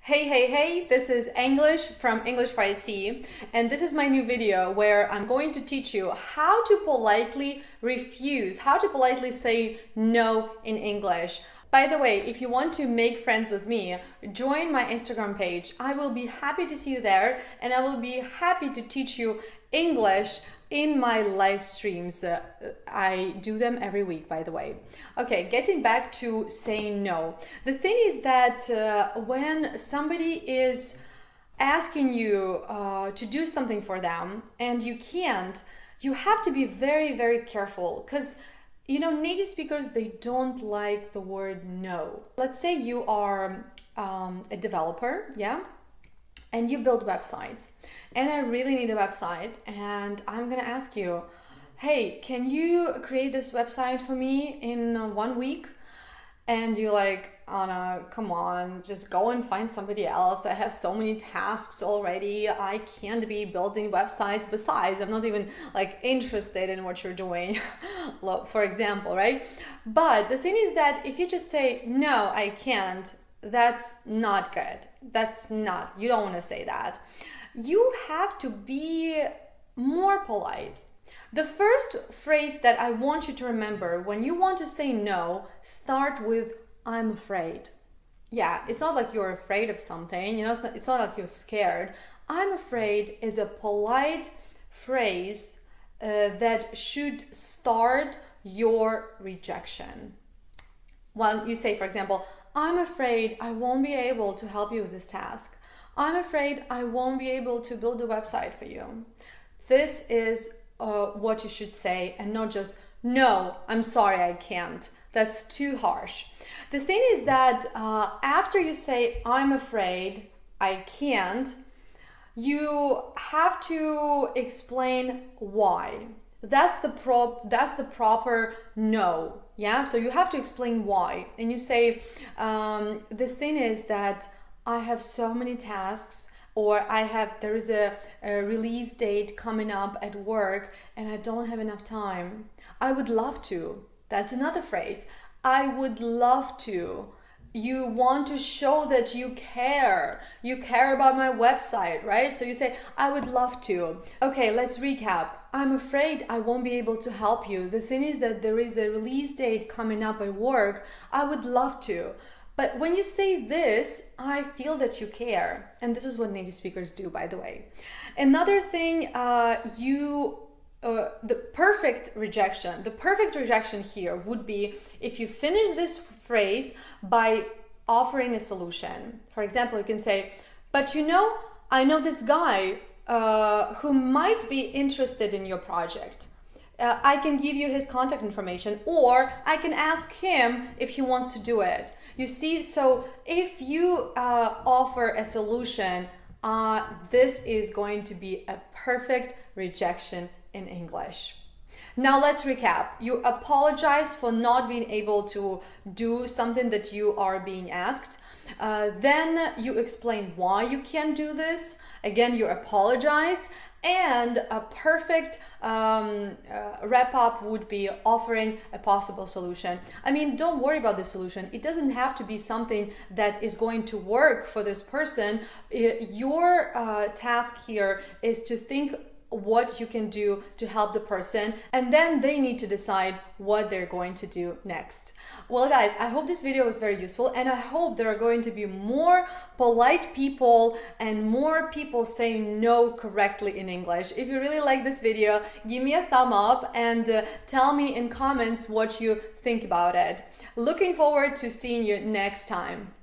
Hey, this is English from English Poiltely, and this is my new video where I'm going to teach you how to politely refuse, how to politely say no in English. By the way, if you want to make friends with me, join my Instagram page. I will be happy to see you there, and I will be happy to teach you English in my live streams. I do them every week, by the way. Okay, getting back to saying no. The thing is that when somebody is asking you to do something for them and you can't, you have to be very careful, because native speakers, they don't like the word no. Let's say you are a developer, yeah? And you build websites, and I really need a website, and I'm gonna ask you, hey, can you create this website for me in 1 week? And you're like, Anna, come on, just go and find somebody else. I have so many tasks already. I can't be building websites. Besides, I'm not even interested in what you're doing, for example, right? But the thing is that if you just say, no, I can't, that's not good. You don't want to say that. You have to be more polite. The first phrase that I want you to remember when you want to say no, start with I'm afraid. Yeah, it's not like you're afraid of something, it's not like you're scared. I'm afraid is a polite phrase that should start your rejection. Well, you say, for example, I'm afraid I won't be able to help you with this task. I'm afraid I won't be able to build a website for you. This is what you should say, and not just, no, I'm sorry, I can't. That's too harsh. The thing is that after you say, I'm afraid I can't, you have to explain why. That's the proper no. Yeah, so you have to explain why, and you say, the thing is that I have so many tasks, or there is a release date coming up at work and I don't have enough time. I would love to. That's another phrase. I would love to. You want to show that you care. You care about my website, right? So you say, I would love to. Okay, let's recap. I'm afraid I won't be able to help you. The thing is that there is a release date coming up at work. I would love to. But when you say this, I feel that you care. And this is what native speakers do, by the way. Another thing, the perfect rejection here would be if you finish this phrase by offering a solution. For example, you can say, but I know this guy who might be interested in your project. I can give you his contact information, or I can ask him if he wants to do it. You see, so if you offer a solution, this is going to be a perfect rejection in English. Now let's recap. You apologize for not being able to do something that you are being asked. Then you explain why you can't do this. Again, you apologize. And a perfect wrap up would be offering a possible solution. I mean, don't worry about the solution. It doesn't have to be something that is going to work for this person. Your task here is to think what you can do to help the person, and then they need to decide what they're going to do next. Well, guys, I hope this video was very useful, and I hope there are going to be more polite people and more people saying no correctly in English. If you really like this video, give me a thumb up and tell me in comments what you think about it. Looking forward to seeing you next time.